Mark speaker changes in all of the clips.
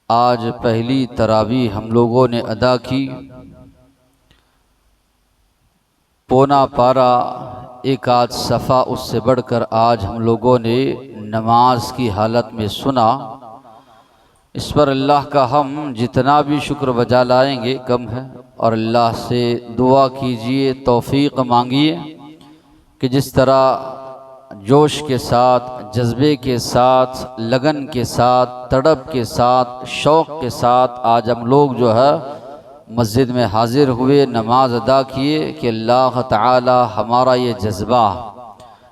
Speaker 1: आज पहली तरावी हम लोगों ने अदा की। पौना पारा एक आध सफ़ा उससे बढ़कर आज हम लोगों ने नमाज की हालत में सुना। इस पर अल्लाह का हम जितना भी शुक्र बजा लाएंगे कम है। और अल्लाह से दुआ कीजिए, तौफीक मांगिए कि जिस तरह जोश के साथ, जज्बे के साथ, लगन के साथ, तड़प के साथ, शौक़ के साथ आज हम लोग जो है मस्जिद में हाजिर हुए, नमाज अदा किए कि अल्लाह ताला हमारा ये जज्बा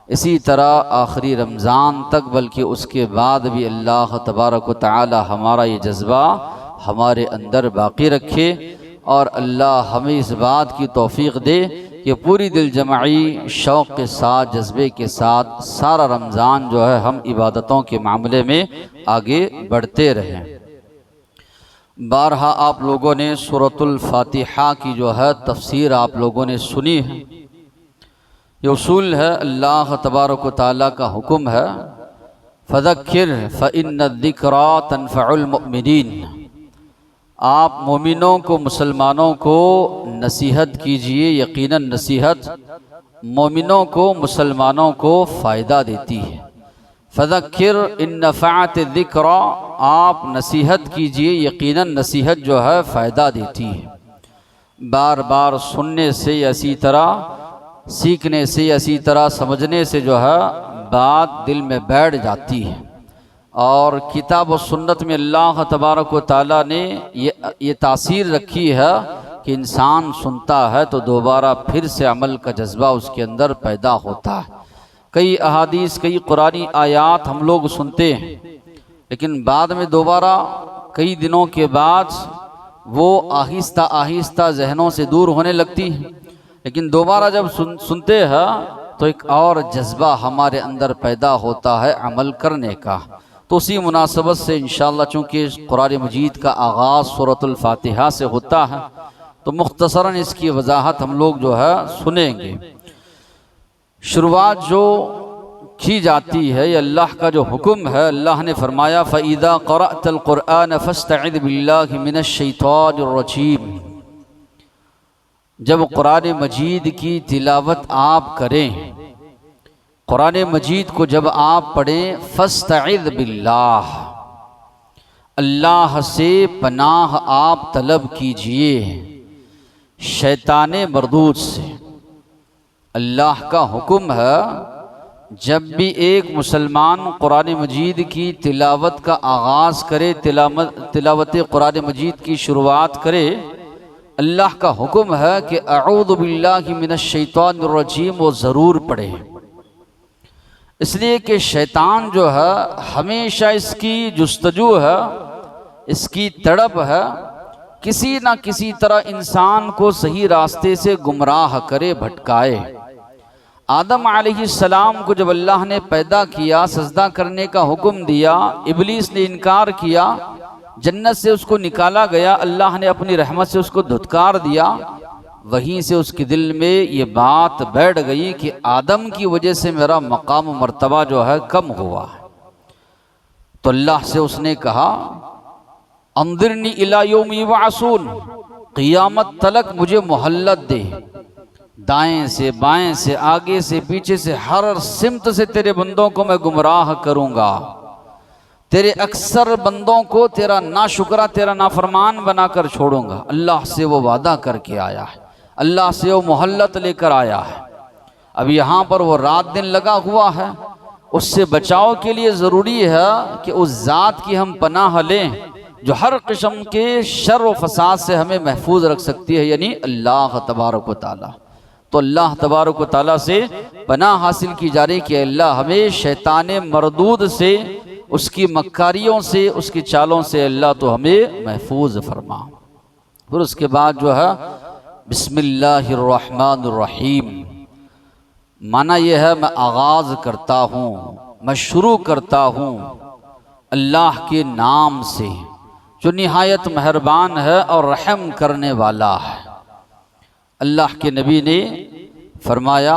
Speaker 1: इसी तरह आखिरी रमज़ान तक, बल्कि उसके बाद भी अल्लाह तबारक व तआला हमारा ये जज्बा हमारे अंदर बाकी रखे। और अल्लाह हमें इस बात की तौफीक दे कि पूरी दिल जमाई शौक़ के साथ, जज्बे के साथ सारा रमज़ान जो है हम इबादतों के मामले में आगे बढ़ते रहें। बारहा आप लोगों ने सूरतुल फातिहा की जो है तफसीर आप लोगों ने सुनी है। ये उसूल है, अल्लाह तबारक व तआला का हुक्म है, फ़ज़क्किर फ़इन्न ज़िक्रा तनफ़उल मुमिनीन। आप मोमिनों को, मुसलमानों को नसीहत कीजिए। यकीनन नसीहत मोमिनों को, मुसलमानों को फ़ायदा देती है। फ़ज़क्किर इन नफ़अत ज़िक्रा, आप नसीहत कीजिए, यकीनन नसीहत जो है फ़ायदा देती है। बार बार सुनने से, इसी तरह सीखने से, इसी तरह समझने से जो है बात दिल में बैठ जाती है। और किताब और सुन्नत में अल्लाह तबारक व तआला ने ये तासीर रखी है कि इंसान सुनता है तो दोबारा फिर से अमल का जज्बा उसके अंदर पैदा होता है। कई अहादीस, कई कुरानी आयात हम लोग सुनते हैं, लेकिन बाद में दोबारा कई दिनों के बाद वो आहिस्ता आहिस्ता जहनों से दूर होने लगती है। लेकिन दोबारा जब सुनते हैं तो एक और जज्बा हमारे अंदर पैदा होता है अमल करने का। तो उसी मुनासबत से इंशाअल्लाह चूँकि कुरान मजीद का आगाज़ सूरतुल फातिहा से होता है तो मुख्तसरन इसकी वजाहत हम लोग जो है सुनेंगे। शुरुआत जो की जाती है ये अल्लाह का जो हुक्म है, अल्लाह ने फरमाया फ़इज़ा क़रअतल क़ुरआन फ़स्तइज़ बिल्लाहि मिनश शैतानिर रजीम। जब कुरान मजीद की तिलावत आप करें, कुरान मजीद को जब आप पढ़ें, फ़स्तइज़ बिल्लाह, अल्लाह से पनाह आप तलब कीजिए शैतान मरदूद से। अल्लाह का हुक्म है, जब भी एक मुसलमान कुरान मजीद की तिलावत का आगाज़ करे, तिलावत कुरान मजीद की शुरुआत करे, अल्लाह का हुक्म है कि अऊज़ु बिल्लाहि मिनश शैतानिर रजीम वो ज़रूर पढ़े। इसलिए कि शैतान जो है हमेशा इसकी जुस्तजू है, इसकी तड़प है, किसी ना किसी तरह इंसान को सही रास्ते से गुमराह करे, भटकाए। आदम अलैहिस्सलाम को जब अल्लाह ने पैदा किया, सजदा करने का हुक्म दिया, इब्लीस ने इनकार किया, जन्नत से उसको निकाला गया, अल्लाह ने अपनी रहमत से उसको धुतकार दिया। वहीं से उसके दिल में ये बात बैठ गई कि आदम की वजह से मेरा मकाम मर्तबा जो है कम हुआ है। तो अल्लाह से उसने कहा अंदिरनी इला यौम युबअसून, क़ियामत तलक मुझे मोहल्लत दे। दाएं से, बाएं से, आगे से, पीछे से, हर सिमत से तेरे बंदों को मैं गुमराह करूँगा। तेरे अक्सर बंदों को तेरा नाशुक्रा, तेरा नाफरमान बनाकर छोड़ूंगा। अल्लाह से वो वादा करके आया है, अल्लाह से वो मोहल्लत लेकर आया है। अब यहाँ पर वो रात दिन लगा हुआ है, उससे बचाव के लिए ज़रूरी है कि उस ज़ात की हम पनाह लें जो हर किस्म के शर व फसाद से हमें महफूज रख सकती है, यानी अल्लाह तबारक व तआला। तो अल्लाह तबारक व तआला से पनाह हासिल की जा रही कि अल्लाह हमें शैतान मरदूद से, उसकी मक्कारियों से, उसकी चालों से अल्लाह तो हमें महफूज फरमा। फिर उसके बाद जो है बिस्मिल्लाहिर्रहमानिर्रहीम, माना यह है मैं आगाज़ करता हूँ, मैं शुरू करता हूँ अल्लाह के नाम से जो निहायत मेहरबान है और रहम करने वाला है। अल्लाह के नबी ने फरमाया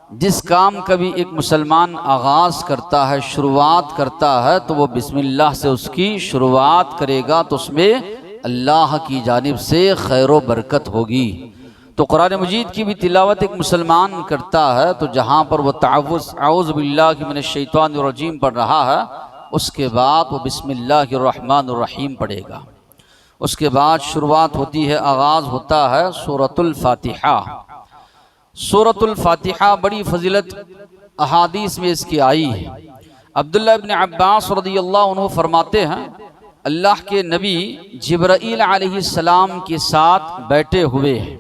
Speaker 1: जिस काम का भी एक मुसलमान आगाज़ करता है, शुरुआत करता है, तो वो बिस्मिल्लाह से उसकी शुरुआत करेगा तो उसमें अल्लाह की जानिब से खैर व बरकत होगी। तो कुरान मजीद की भी तिलावत एक मुसलमान करता है तो जहाँ पर वह तावुज़ औज़ु बिल्लाहि मिनश शैतानिर रजीम पढ़ रहा है, उसके बाद वो बिस्मिल्लाहिर रहमानिर रहीम पढ़ेगा। उसके बाद शुरुआत होती है, आगाज़ होता है सूरतुल फातिहा। सूरतुल फातिहा बड़ी फजीलत अहादीस में इसकी आई है। अब्दुल्लाह इब्न अब्बास रज़ियल्लाहु अन्हु फरमाते हैं, अल्लाह के नबी जिब्राईल अलैहिस्सलाम के साथ बैठे हुए हैं,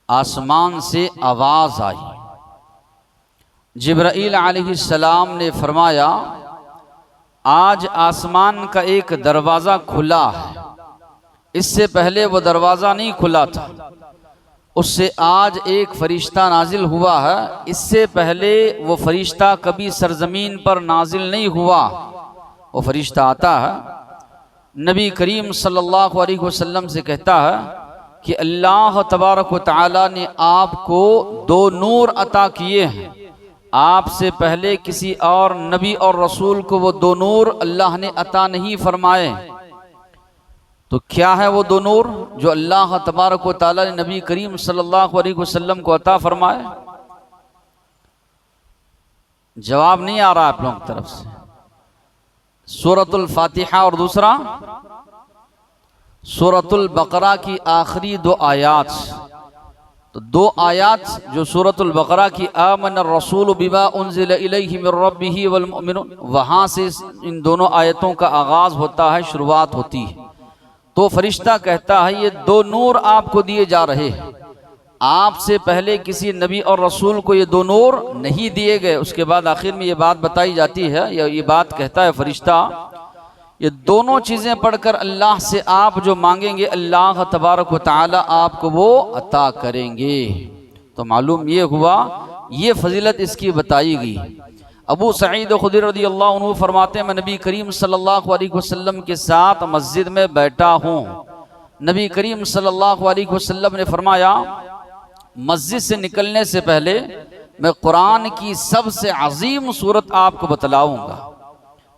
Speaker 1: आसमान से आवाज़ आई। जिब्राईल अलैहिस्सलाम ने फरमाया, आज आसमान का एक दरवाज़ा खुला है, इससे पहले वो दरवाज़ा नहीं खुला था। उससे आज एक फरिश्ता नाजिल हुआ है, इससे पहले वो फरिश्ता कभी सरजमीन पर नाजिल नहीं हुआ। वो फरिश्ता आता है, नबी करीम सल्लल्लाहु अलैहि वसल्लम से कहता है कि अल्लाह तबारक व तआला ने आपको दो नूर अता किए हैं, आपसे पहले किसी और नबी और रसूल को वो दो नूर अल्लाह ने अता नहीं फरमाए। तो क्या है वो दो नूर जो अल्लाह तबारक व तआला ने नबी करीम सल्लल्लाहु अलैहि वसल्लम को अता फरमाए? जवाब नहीं आ रहा आप लोगों की तरफ से। सूरतुल फातिहा और दूसरा सूरतुल बकरा की आखिरी दो आयात। तो दो आयात जो सूरतुल बकरा की आमन रसूल बिमा उन्ज़िला इलैहि मिर रब्बिही वल मुमिनून, वहाँ से इन दोनों आयतों का आगाज़ होता है, शुरुआत होती है। तो फरिश्ता कहता है, ये दो नूर आपको दिए जा रहे हैं, आपसे पहले किसी नबी और रसूल को ये दो नूर नहीं दिए गए। उसके बाद आखिर में ये बात बताई जाती है, या ये बात कहता है फरिश्ता, ये दोनों चीज़ें पढ़कर अल्लाह से आप जो मांगेंगे अल्लाह तबारक व तआला आपको वो अता करेंगे। तो मालूम ये हुआ, ये फजीलत इसकी बताई गई। अबू सईद खुदरी रज़ियल्लाहु अन्हु फरमाते हैं, मैं नबी करीम सल्लल्लाहु अलैहि वसल्लम के साथ मस्जिद में बैठा हूँ। नबी करीम सल्लल्लाहु अलैहि वसल्लम ने फरमाया, मस्जिद से निकलने से पहले मैं कुरान की सबसे अजीम सूरत आपको बतलाऊंगा।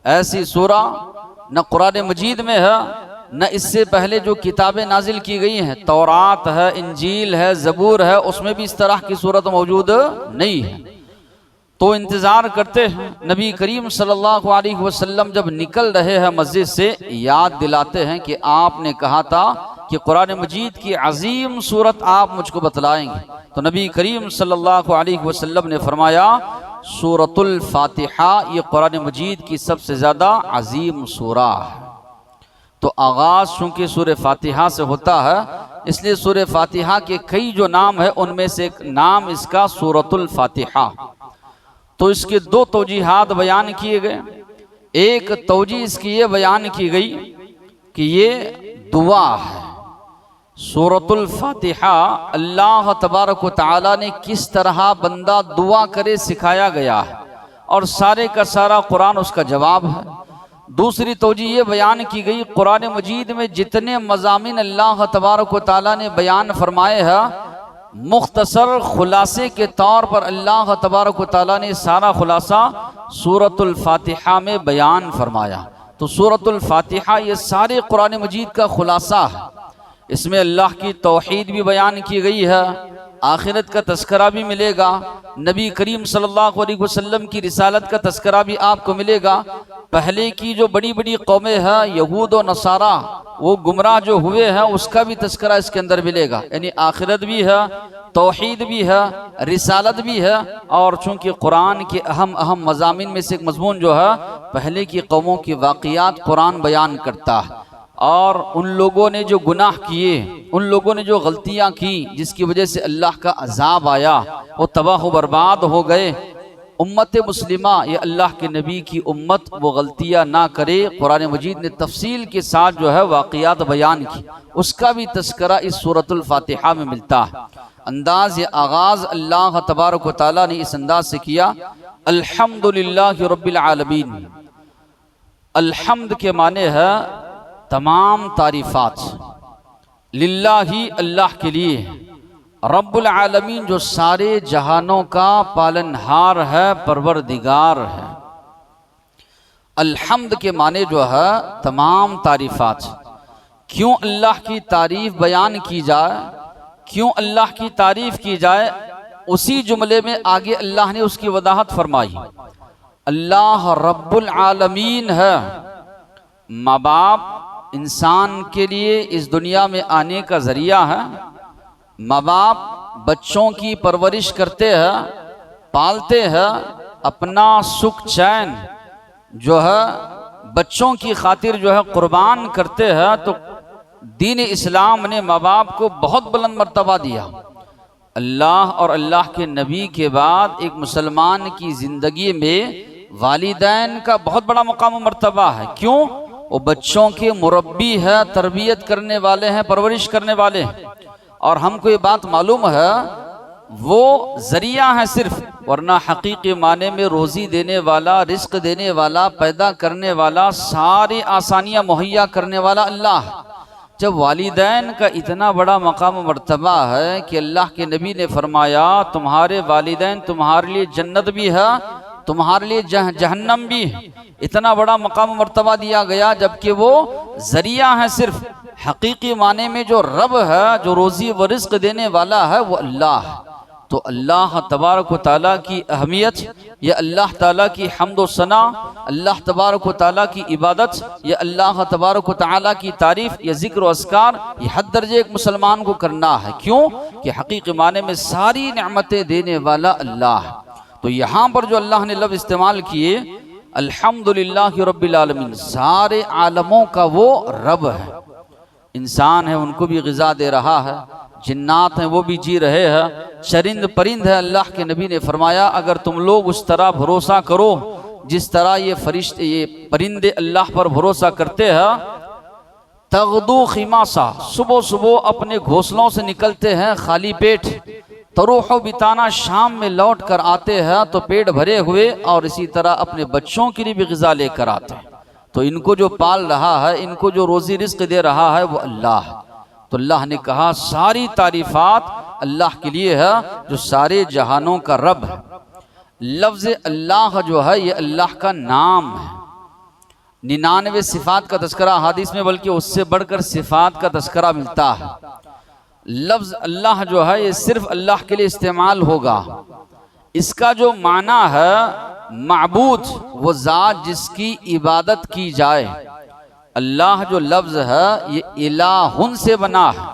Speaker 1: ऐसी सूरा न कुरान मजीद में है, न इससे पहले जो किताबें नाजिल की गई हैं, तौरात है, इंजील है, ज़बूर है, उसमें भी इस तरह की सूरत मौजूद नहीं है। तो इंतज़ार करते हैं। नबी करीम सल्लल्लाहु अलैहि वसल्लम जब निकल रहे हैं मस्जिद से, याद दिलाते हैं कि आपने कहा था कि कुरान मजीद की अजीम सूरत आप मुझको बतलाएंगे। तो नबी करीम सल्लल्लाहु अलैहि वसल्लम ने फरमाया, सूरतुल फातिहा ये कुरान मजीद की सबसे ज़्यादा अजीम सूरा है। तो आगाज़ चूँकि सूर फातिहा से होता है, इसलिए सूर फातिहा के कई जो नाम है उनमें से एक नाम इसका सूरतुल फातिहा। तो इसके दो तौजीहात बयान किए गए। एक तौजी इसकी ये बयान की गई कि ये दुआ है। सूरतुल फातिहा अल्लाह तबारक व तआला ने किस तरह बंदा दुआ करे सिखाया गया है, और सारे का सारा कुरान उसका जवाब है। दूसरी तौजी ये बयान की गई, कुरान मजीद में जितने मज़ामीन अल्लाह तबारक व तआला ने बयान फरमाए हैं, मुख्तसर खुलासे के तौर पर अल्लाह तबारक व तआला ने सारा खुलासा सूरतुल फातिहा में बयान फरमाया। तो सूरतुल फातिहा ये सारे कुरान मजीद का खुलासा है। इसमें अल्लाह की तौहीद भी बयान की गई है, आखिरत का तस्करा भी मिलेगा, नबी करीम सल्लल्लाहु अलैहि वसल्लम की रिसालत का तस्करा भी आपको मिलेगा। पहले की जो बड़ी बड़ी कौमें हैं, यहूद और नसारा, वो गुमराह जो हुए हैं, उसका भी तस्करा इसके अंदर मिलेगा। यानी आखिरत भी है, तौहीद भी है, रिसालत भी है। और चूँकि कुरान के अहम अहम मज़ामीन में से एक मज़मून जो है, पहले की कौमों की वाक़ियात कुरान बयान करता है, और उन लोगों ने जो गुनाह किए, उन लोगों ने जो गलतियां की, जिसकी वजह से अल्लाह का अजाब आया, वो तबाह व बर्बाद हो गए। उम्मत मुस्लिमा, ये अल्लाह के नबी की उम्मत, वो गलतियां ना करे। कुरान मजीद ने तफसील के साथ जो है वाक़ियात बयान की, उसका भी तस्करा इस सूरतुल फातिहा में मिलता है। अंदाज़ या आगाज़ अल्लाह तबारक व तआला ने इस अंदाज से किया, अल्हम्दुलिल्लाहि रब्बिल आलमीन। अल्हम्द के माने है तमाम तारीफ़ात, लिल्लाही अल्लाह के लिए, रब्बुल आलमीन जो सारे जहानों का पालनहार है, परवरदिगार है। अल्हम्द के माने जो है तमाम तारीफ़ात। क्यों अल्लाह की तारीफ़ बयान की जाए, क्यों अल्लाह की तारीफ़ की जाए, उसी जुमले में आगे अल्लाह ने उसकी वदाहत फरमाई। अल्लाह रब्बुल आलमीन है। माँ बाप इंसान के लिए इस दुनिया में आने का ज़रिया है। माँ बाप बच्चों की परवरिश करते हैं, पालते हैं, अपना सुख चैन जो है बच्चों की खातिर जो है कुर्बान करते हैं। तो दीन इस्लाम ने माँ बाप को बहुत बुलंद मर्तबा दिया। अल्लाह और अल्लाह के नबी के बाद एक मुसलमान की ज़िंदगी में वालिदैन का बहुत बड़ा मकाम मर्तबा है। क्यों? वो बच्चों के मुरब्बी है, तरबियत करने वाले हैं, परवरिश करने वाले हैं। और हमको ये बात मालूम है वो ज़रिया है सिर्फ, वरना हकीकी माने में रोज़ी देने वाला, रिस्क देने वाला, पैदा करने वाला, सारी आसानियाँ मुहैया करने वाला अल्लाह। जब वालिदैन का इतना बड़ा मकाम मर्तबा है कि अल्लाह के नबी ने फरमाया तुम्हारे वालिदैन तुम्हारे लिए जन्नत भी है, तुम्हारे लिए जहन्नम भी है। इतना बड़ा मकाम मर्तबा दिया गया, जबकि वो ज़रिया है सिर्फ। हकीकी माने में जो रब है, जो रोज़ी व रिस्क देने वाला है, वो अल्लाह। तो अल्लाह तबारक व तआला की अहमियत, या अल्लाह ताला की हम्द व सना, अल्लाह तबारक व तआला की इबादत, या अल्लाह तबारक व तआला की तारीफ़, या ज़िक्र व अस्कार, ये हद दर्जे एक मुसलमान को करना है। क्यों? कि हकीकी माने में सारी नेमतें देने वाला अल्लाह। तो यहाँ पर जो अल्लाह ने लफ्ज़ इस्तेमाल किए अल्हम्दुलिल्लाहि रब्बिल आलमीन, सारे आलमों का वो रब है। इंसान है उनको भी ग़िज़ा दे रहा है, जिन्नात हैं वो भी जी रहे हैं, चरिंद परिंद है। अल्लाह के नबी ने फरमाया अगर तुम लोग उस तरह भरोसा करो जिस तरह ये फरिश्ते, ये परिंदे अल्लाह पर भरोसा करते हैं, तगदू खिमासा, सुबह सुबह अपने घोंसलों से निकलते हैं खाली पेट, तरूह बिताना, शाम में लौट कर आते हैं तो पेट भरे हुए, और इसी तरह अपने बच्चों के लिए भी ग़िज़ा लेकर आते हैं। तो इनको जो पाल रहा है, इनको जो रोज़ी रिस्क दे रहा है, वो अल्लाह। तो अल्लाह ने कहा सारी तारीफ़ात अल्लाह के लिए है जो सारे जहानों का रब है। लफ्ज़ अल्लाह जो है ये अल्लाह का नाम है। 99 सिफ़ात का तज़किरा हदीस में, बल्कि उससे बढ़कर सिफ़ात का तज़किरा मिलता है। लफ्ज़ अल्लाह जो है ये सिर्फ अल्लाह के लिए इस्तेमाल होगा। इसका जो माना है माबूद, वो ज़ात जिसकी इबादत की जाए। अल्लाह जो लफ्ज़ है ये इलाहुन से बना है।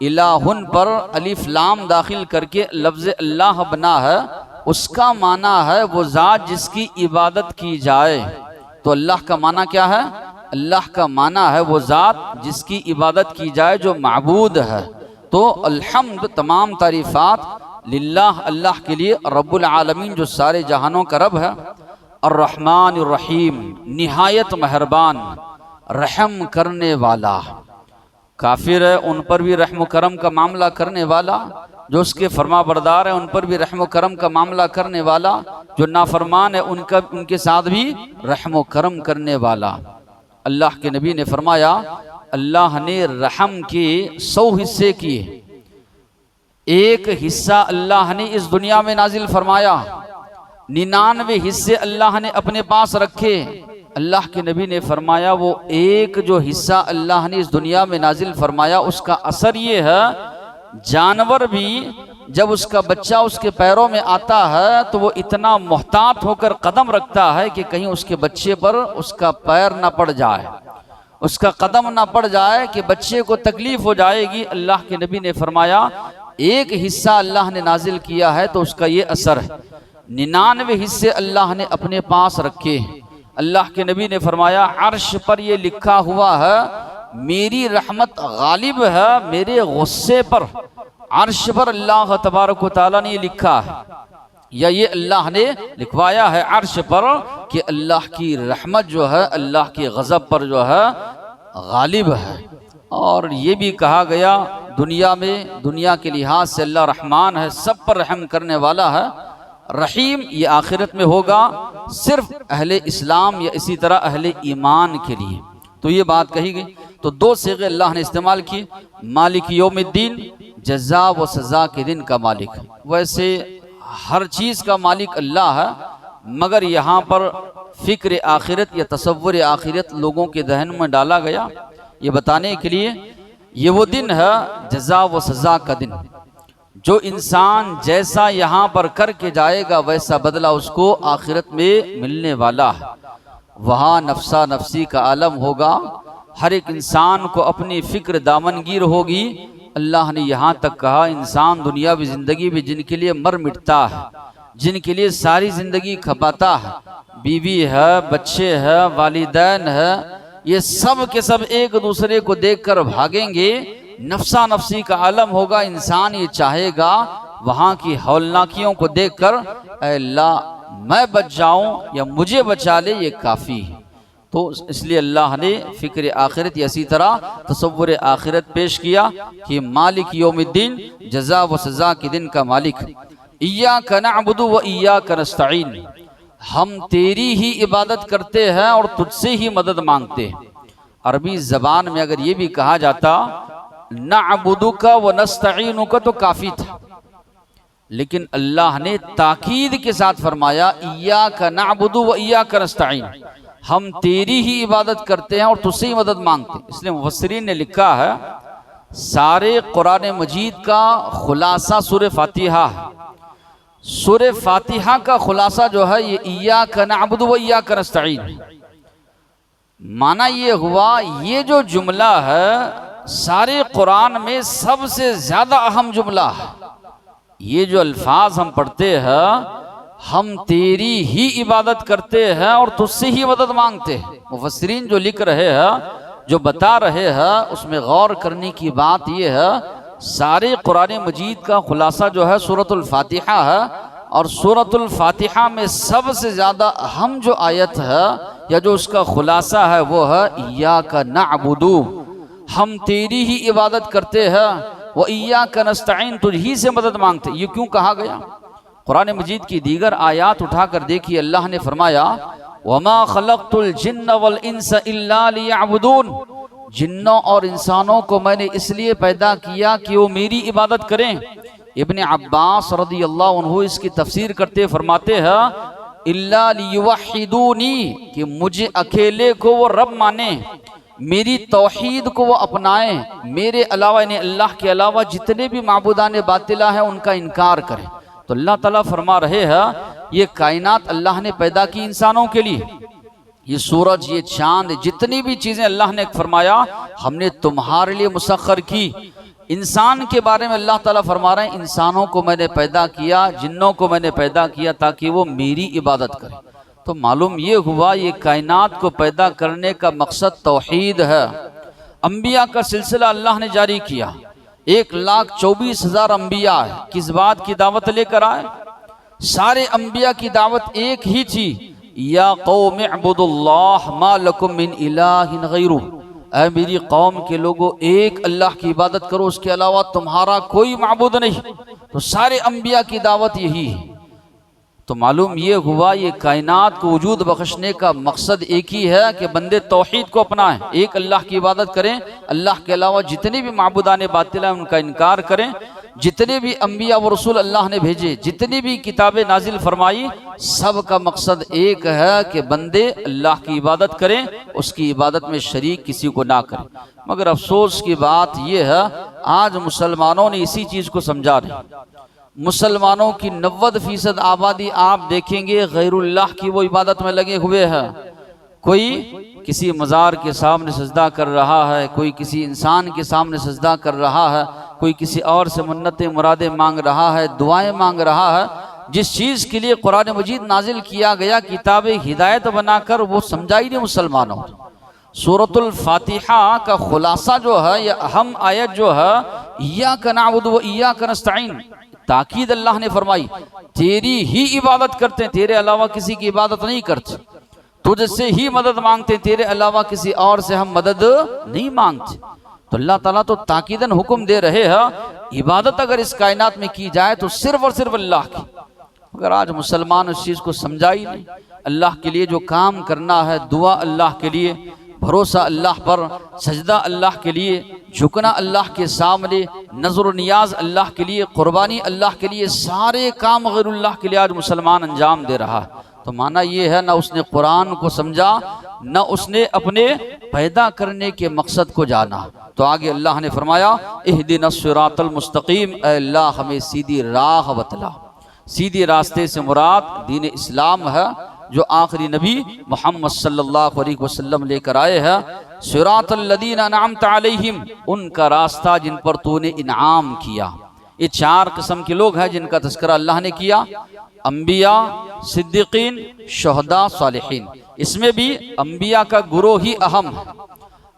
Speaker 1: इलाहुन पर अलिफ लाम दाखिल करके लफ्ज़ अल्लाह बना है। उसका माना है वो ज़ात जिसकी इबादत की जाए। तो अल्लाह का माना क्या है? अल्लाह का माना है वो ज़ात जिसकी इबादत की जाए, जो माबूद है। तो अल्हम्द, तमाम तारीफ़ात लिल्लाह, अल्लाह के लिए, रब्बुल आलमीन जो सारे जहानों का रब है। अर्रहमान अर्रहीम, निहायत मेहरबान, रहम करने वाला। काफिर है उन पर भी रहम करम का मामला करने वाला, जो उसके फरमा बरदार है उन पर भी रहम करम का मामला करने वाला, जो नाफरमान है उनके साथ भी रहम करम करने वाला। अल्लाह के नबी ने फरमाया अल्लाह ने रहम के 100 हिस्से किए, एक हिस्सा अल्लाह ने इस दुनिया में नाजिल फरमाया, 99 हिस्से अल्लाह ने अपने पास रखे। अल्लाह के नबी ने फरमाया वो एक जो हिस्सा अल्लाह ने इस दुनिया में नाजिल फरमाया, उसका असर ये है जानवर भी जब उसका बच्चा उसके पैरों में आता है तो वो इतना मोहतात होकर कदम रखता है कि कहीं उसके बच्चे पर उसका पैर ना पड़ जाए, उसका कदम ना पड़ जाए कि बच्चे को तकलीफ हो जाएगी। अल्लाह के नबी ने फरमाया एक हिस्सा अल्लाह ने नाजिल किया है तो उसका ये असर है। 99 हिस्से अल्लाह ने अपने पास रखे। अल्लाह के नबी ने फरमाया अर्श पर ये लिखा हुआ है मेरी रहमत गालिब है मेरे गुस्से पर। अर्श पर अल्लाह तबारक व तआला ने लिखा है, या ये अल्लाह ने लिखवाया है अर्श पर कि अल्लाह की रहमत जो है अल्लाह के गज़ब पर जो है गालिब है। और ये भी कहा गया दुनिया में, दुनिया के लिहाज से अल्लाह रहमान है, सब पर रहम करने वाला है। रहीम ये आखिरत में होगा सिर्फ अहले इस्लाम या इसी तरह अहले ईमान के लिए। तो ये बात कही गई। तो दो सिगे अल्लाह ने इस्तेमाल किए, मालिक यौमिद्दीन, जज़ा व सज़ा के दिन का मालिक। वैसे हर चीज़ का मालिक अल्लाह है, मगर यहाँ पर फ़िक्र आखिरत या तसव्वुर आखिरत लोगों के जहन में डाला गया, ये बताने के लिए ये वो दिन है जज़ा व सज़ा का दिन। जो इंसान जैसा यहाँ पर करके जाएगा वैसा बदला उसको आखिरत में मिलने वाला है। वहाँ नफ्सा नफसी का आलम होगा, हर एक इंसान को अपनी फ़िक्र दामनगीर होगी। अल्लाह ने यहाँ तक कहा इंसान दुनियावी ज़िंदगी में जिनके लिए मर मिटता है, जिनके लिए सारी ज़िंदगी खपाता है, बीवी है, बच्चे है, वालिदैन है, ये सब के सब एक दूसरे को देखकर भागेंगे। नफ्सा नफसी का आलम होगा, इंसान ये चाहेगा वहाँ की हौलनाकियों को देखकर अल्लाह मैं बच जाऊं या मुझे बचा ले, ये काफ़ी है। तो इसलिए अल्लाह ने फ़िक्र आखिरत या इसी तरह तसव्वुर आखिरत पेश किया कि मालिक यौमिद्दीन, जज़ा व सज़ा के दिन का मालिक। इय्याका नअबुदु व इय्याका नस्तईन, हम तेरी ही इबादत करते हैं और तुझसे ही मदद मांगते हैं। अरबी ज़बान में अगर ये भी कहा जाता नअबुदुका व नस्तईनुका तो काफ़ी था, लेकिन अल्लाह ने ताकीद के साथ फरमाया इय्याका नअबुदु व इय्याका नस्तईन, हम तेरी ही इबादत करते हैं और तुझसे ही मदद मांगते हैं। इसलिए मुफस्सिरीन ने लिखा है सारे कुरान मजीद का खुलासा सूरह फातिहा है। सूरह फातिहा का खुलासा जो है ये इय्याका नअबुदु व इय्याका नस्तईन। माना ये हुआ ये जो जुमला है सारे कुरान में सबसे ज़्यादा अहम जुमला है। ये जो अल्फाज हम पढ़ते हैं, हम तेरी ही इबादत करते हैं और तुझसे ही मदद मांगते हैं। मुफस्सिरीन जो लिख रहे हैं, जो बता रहे हैं, उसमें गौर करने की बात यह है सारे कुरान मजीद का खुलासा जो है सूरतुल फातिहा है, और सूरतुल फातिहा में सबसे ज़्यादा अहम जो आयत है या जो उसका खुलासा है वो है इय्याका नअबुदु, हम तेरी ही इबादत करते हैं, वो इय्याका नस्तईन, तुझी से मदद मांगते। ये क्यों कहा गया? कुरान मजीद की दीगर आयात उठाकर देखिए, अल्लाह ने फरमाया वमा खलक़तुल जिन्न वल इंस इल्ला लियअबुदून, जिन्नों और इंसानों को मैंने इसलिए पैदा किया कि वो मेरी इबादत करें। इब्न अब्बास रज़ियल्लाहु अन्हु इसकी तफसीर करते फरमाते हैं इल्ला लियुवहिदूनी, कि मुझे अकेले को वो रब माने, मेरी तौहीद को वो अपनाएं, मेरे अलावा यानी अल्लाह के अलावा जितने भी माबूदान बातिला हैं उनका इनकार करें। तो अल्लाह ताला फरमा रहे हैं ये कायनात अल्लाह ने पैदा की इंसानों के लिए, ये सूरज, ये चांद, जितनी भी चीज़ें अल्लाह ने फरमाया हमने तुम्हारे लिए मुसख्खर की। इंसान के बारे में अल्लाह ताला फरमा रहे हैं इंसानों को मैंने पैदा किया, जिन्नों को मैंने पैदा किया ताकि वो मेरी इबादत करें। तो मालूम ये हुआ ये कायनात को पैदा करने का मकसद तौहीद है। अम्बिया का सिलसिला अल्लाह ने जारी किया, 1,24,000 अम्बिया है। किस बात की दावत लेकर आए? सारे अम्बिया की दावत एक ही थी, या कौम इअ्बुदुल्लाह मा लकुम मिन इलाहिन गैरु, ऐ मेरी कौम के लोगों एक अल्लाह की इबादत करो, उसके अलावा तुम्हारा कोई माबूद नहीं। तो सारे अम्बिया की दावत यही है। तो मालूम ये हुआ ये कायनात को वजूद बख्शने का मकसद एक ही है कि बंदे तौहीद को अपनाएं, एक अल्लाह की इबादत करें, अल्लाह के अलावा जितने भी माबूदान बातिल हैं उनका इनकार करें। जितने भी अम्बिया व रसूल अल्लाह ने भेजे, जितनी भी किताबें नाजिल फरमाई, सब का मकसद एक है कि बंदे अल्लाह की इबादत करें, उसकी इबादत में शरीक किसी को ना करें। मगर अफसोस की बात यह है आज मुसलमानों ने इसी चीज़ को समझा नहीं। मुसलमानों की 90% आबादी आप देखेंगे गैरुल्लाह की वो इबादत में लगे हुए हैं। कोई किसी मज़ार के सामने सजदा कर रहा है, कोई किसी इंसान के सामने सजदा कर रहा है, कोई किसी और से मन्नतें मुरादें मांग रहा है, दुआएं मांग रहा है। जिस चीज़ के लिए कुरान मजीद नाजिल किया गया, किताब हिदायत बनाकर, वो समझाई नहीं मुसलमानों। सूरतुल फातिहा का खुलासा जो है, यह अहम आयत जो है, इय्याका नअबुदु व इय्याका नस्तईन, ताकीद अल्लाह ने फरमाई तेरी ही इबादत करते हैं, तेरे अलावा किसी की इबादत नहीं करते, तुझसे ही मदद मांगते हैं, तेरे अलावा किसी और से हम मदद नहीं मांगते। तो अल्लाह ताला तो ताकीदन हुक्म दे रहे हैं इबादत अगर इस कायनात में की जाए तो सिर्फ और सिर्फ अल्लाह की। मगर आज मुसलमान उस चीज़ को समझा ही नहीं। अल्लाह के लिए जो काम करना है, दुआ अल्लाह के लिए, भरोसा अल्लाह पर, सजदा अल्लाह के लिए, झुकना अल्लाह के सामने, नज़र नियाज अल्लाह के लिए, कुर्बानी अल्लाह के लिए, सारे काम गैरुल्लाह के लिए आज मुसलमान अंजाम दे रहा है। तो माना ये है, ना उसने कुरान को समझा, न उसने अपने पैदा करने के मकसद को जाना। तो आगे अल्लाह ने फरमाया, इहदिनस सिरातल मुस्तकीम, ऐ अल्लाह हमें सीधी राह बतला। सीधे रास्ते से मुराद दीन इस्लाम है, जो आखिरी नबी मोहम्मद सल्लल्लाहु अलैहि वसल्लम लेकर आए हैं। सिरातल लदीना अनअमता अलैहिम, उनका रास्ता जिन पर तूने इनाम किया। ये चार किस्म के लोग हैं जिनका तज़किरा अल्लाह ने किया, अंबिया, सिद्दीकीन, शुहदा, सालिहीन। इसमें भी अंबिया का गुरोह ही अहम है।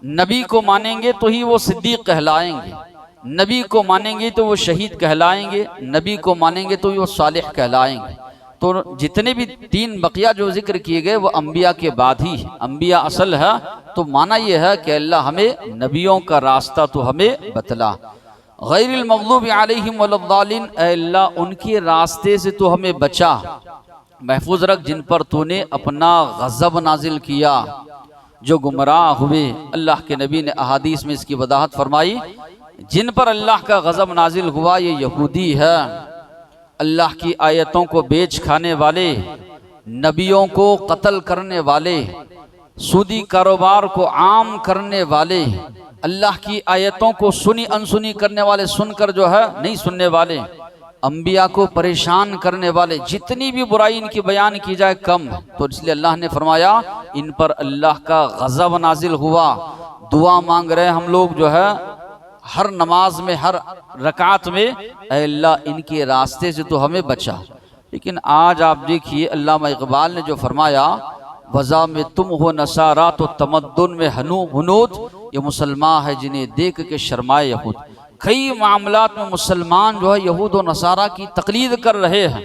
Speaker 1: नबी को मानेंगे तो ही वो सिद्दीक कहलाएंगे, नबी को मानेंगे तो वो शहीद कहलाएंगे, नबी को मानेंगे तो वो सालिह कहलाएंगे। तो जितने भी तीन बकिया जो जिक्र किए गए वो अंबिया के बाद ही, अंबिया असल है। तो माना यह है कि अल्लाह हमें नबियों का रास्ता तो हमें बतला। गैरिल मग़लूबि अलैहिम वलद्दालिन, ऐ अल्लाह उनके रास्ते से तो हमें बचा, महफूज रख जिन पर तूने अपना गज़ब नाजिल किया, जो गुमराह हुए। अल्लाह के नबी ने अहादीस में इसकी वदाहत फरमाई, जिन पर अल्लाह का गज़ब नाजिल हुआ ये यहूदी है, अल्लाह की आयतों को बेच खाने वाले, नबियों को कत्ल करने वाले, सूदी कारोबार को आम करने वाले, अल्लाह की आयतों को सुनी अनसुनी करने वाले, सुनकर जो है नहीं सुनने वाले, अंबिया को परेशान करने वाले, जितनी भी बुराई इनकी बयान की जाए कम। तो इसलिए अल्लाह ने फरमाया इन पर अल्लाह का गज़ब नाजिल हुआ। दुआ मांग रहे हम लोग जो है हर नमाज में, हर रकात में, ऐ अल्लाह इनके रास्ते से तो हमें बचा। लेकिन आज आप देखिए अल्लामा इकबाल ने जो फरमाया, वज़ा में तुम हो नसारा तो तमद्दुन में हुनूद, ये मुसलमान है जिन्हें देख के शर्माए यहूद। कई मामलात में मुसलमान जो है यहूद और नसारा की तकलीद कर रहे हैं।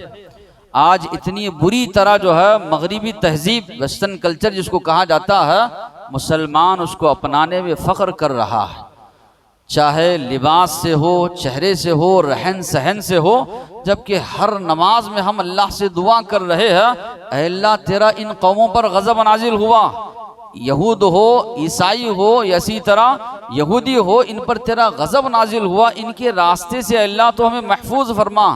Speaker 1: आज इतनी बुरी तरह जो है मगरिबी तहजीब, वेस्टर्न कल्चर जिसको कहा जाता है, मुसलमान उसको अपनाने में फ़ख्र कर रहा है। चाहे लिबास से हो, चेहरे से हो, रहन सहन से हो, जबकि हर नमाज में हम अल्लाह से दुआ कर रहे हैं, ऐ अल्लाह तेरा इन कौमों पर गज़ब नाजिल हुआ, यहूद हो, ईसाई हो, इसी तरह यहूदी हो, इन पर तेरा गज़ब नाजिल हुआ, इनके रास्ते से अल्लाह तो हमें महफूज फरमा,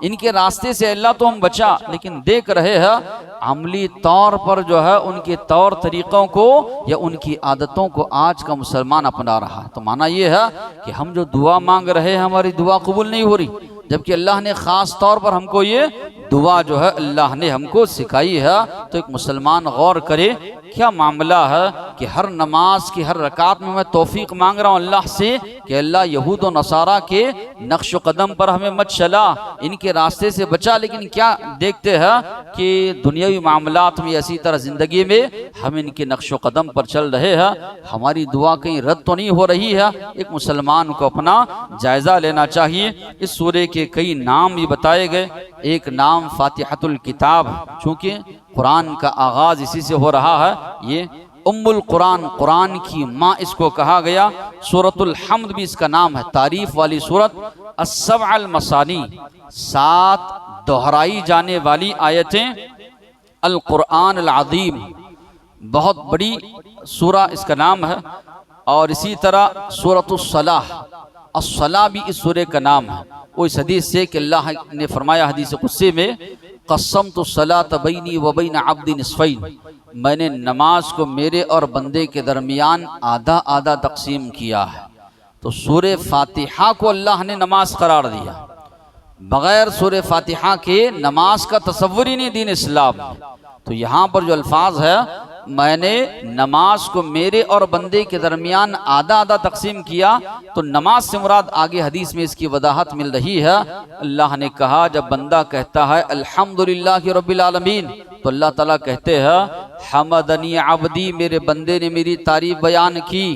Speaker 1: इनके रास्ते से अल्लाह तो हम बचा। लेकिन देख रहे हैं अमली तौर पर जो है उनके तौर तरीक़ों को या उनकी आदतों को आज का मुसलमान अपना रहा। तो माना यह है कि हम जो दुआ मांग रहे हैं हमारी दुआ कबूल नहीं हो रही, जबकि अल्लाह ने ख़ास तौर पर हमको ये दुआ जो है अल्लाह ने हमको सिखाई है। तो एक मुसलमान गौर करे क्या मामला है कि हर नमाज की हर रकात में मैं तौफीक मांग रहा हूँ अल्लाह से कि अल्लाह यहूद और नसारा के नक्श कदम पर हमें मत चला, इनके रास्ते से बचा। लेकिन क्या देखते हैं कि दुनियावी मामलात में, इसी तरह ज़िंदगी में हम इनके नक्श कदम पर चल रहे हैं। हमारी दुआ कहीं रद्द तो नहीं हो रही है? एक मुसलमान को अपना जायज़ा लेना चाहिए। इस सूरे के कई नाम भी बताए गए। एक नाम फातिहतुल किताब, चूँकि कुरान का आगाज़ इसी से हो रहा है, ये उम्मुल कुरान, कुरान की माँ इसको कहा गया। सूरतुल हम्द भी इसका नाम है, तारीफ वाली सूरत। अस्सबअल मसानी, 7 दोहराई जाने वाली आयतें। अल कुरान अल अज़ीम, बहुत बड़ी सूरा इसका नाम है। और इसी तरह सूरतुस सलाह, अस्सलाह भी इस सूरे का नाम है। वो इस हदीस से कि अल्लाह ने फरमाया हदीस कुस्सी में, क़स्समतु सलात बैनी व बैन अब्दी निस्फ़ैन, मैंने नमाज को मेरे और बंदे के दरमियान आधा आधा तकसीम किया है। तो सूरे फातिहा को अल्लाह ने नमाज करार दिया। बग़ैर सूरे फातिहा के नमाज का तसव्वुर ही नहीं दीन इस्लाम में। तो यहाँ पर जो अल्फाज है, मैंने नमाज को मेरे और बंदे के दरमियान आधा आधा तकसीम किया, तो नमाज से मुराद आगे हदीस में इसकी वदाहत मिल रही है। अल्लाह ने कहा जब बंदा कहता है अल्हम्दुलिल्लाहि रब्बिल आलमीन, तो अल्लाह ताला कहते हैं हमदनी अब्दी, मेरे बंदे ने मेरी तारीफ बयान की।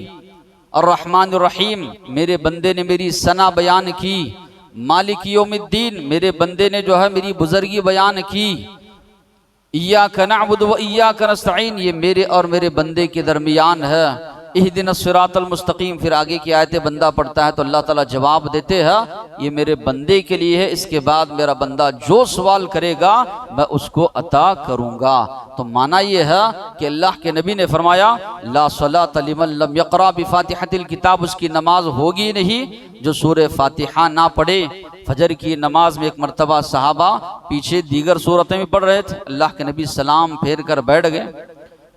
Speaker 1: और रहमानिर रहीम, मेरे बंदे ने मेरी सना बयान की। मालिक यौमिद्दीन, मेरे बंदे ने जो है मेरी बुजुर्गी बयान की। इय्याका नअबुदु व इय्याका नस्तईन, ये मेरे और मेरे बंदे के दरमियान है। इहदिन सिरातल मुस्तकीम, फिर आगे की आयतें बंदा पढ़ता है तो अल्लाह ताला जवाब देते हैं ये मेरे बंदे के लिए है, इसके बाद मेरा बंदा जो सवाल करेगा मैं उसको अता करूँगा। तो माना यह है कि अल्लाह के नबी ने फरमाया ला सलात लिमन लम यक़रा बिफ़ातिहतिल किताब, उसकी नमाज होगी नहीं जो सूरह फातिहा ना पढ़े। फजर की नमाज में एक मरतबा सहाबा पीछे दीगर सूरतें भी पढ़ रहे थे, अल्लाह के नबी सलाम फेर कर बैठ गए,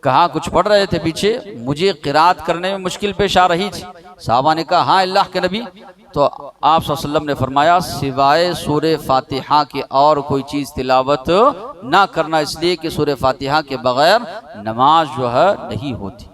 Speaker 1: कहा कुछ पढ़ रहे थे पीछे, मुझे क़िरात करने में मुश्किल पेश आ रही थी। सहाबा ने कहा हाँ अल्लाह के नबी, तो आप सल्लल्लाहु अलैहि वसल्लम ने फरमाया सिवाय सूरह फातिहा के और कोई चीज़ तिलावत ना करना, इसलिए कि सूरह फातिहा के बगैर नमाज जो है नहीं होती।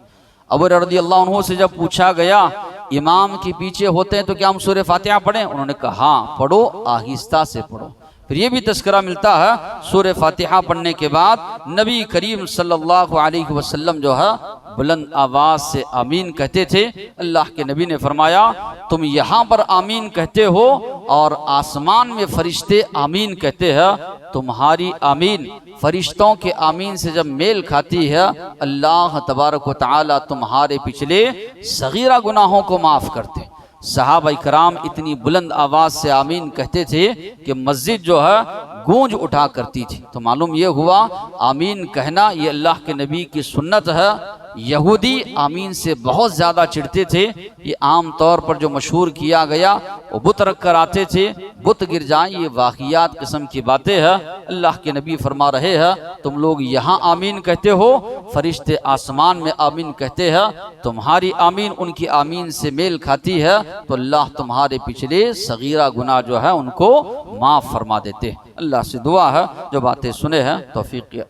Speaker 1: अबू रज़ियल्लाहु अन्हु से जब पूछा गया इमाम के पीछे होते हैं तो क्या हम सूरह फातिहा पढ़ें, उन्होंने कहा हाँ पढ़ो, आहिस्ता से पढ़ो। फिर ये भी तस्करा मिलता है सूरह फातिहा पढ़ने के बाद नबी करीम सल्लल्लाहु अलैहि वसल्लम जो है बुलंद आवाज से आमीन कहते थे। अल्लाह के नबी ने फरमाया तुम यहाँ पर आमीन कहते हो और आसमान में फरिश्ते आमीन कहते हैं, तुम्हारी आमीन फरिश्तों के आमीन से जब मेल खाती है अल्लाह तबारक व तआला तुम्हारे पिछले सगीरा गुनाहों को माफ़ करते। सहाबा इकराम इतनी बुलंद आवाज़ से आमीन कहते थे कि मस्जिद जो है गूंज उठा करती थी। तो मालूम ये हुआ आमीन कहना ये अल्लाह के नबी की सुन्नत है। यहूदी आमीन से बहुत ज़्यादा चिढ़ते थे, ये आम तौर पर जो मशहूर किया गया वो बुत रख कर आते थे, बुत गिर जाए, ये वाक़ियात किस्म की बातें हैं। अल्लाह के नबी फरमा रहे हैं तुम लोग यहाँ आमीन कहते हो, फरिश्ते आसमान में आमीन कहते हैं, तुम्हारी आमीन उनकी आमीन से मेल खाती है तो अल्लाह तुम्हारे पिछले सगीरा गुनाह जो है उनको माफ़ फरमा देते। अल्लाह से दुआ है जो बातें सुने हैं तौफीक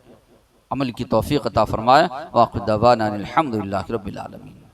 Speaker 1: अमल की तौफीक अता फरमाए। वाक़िर दवाना अनिल हम्दुलिल्लाहि रब्बिल आलमीन।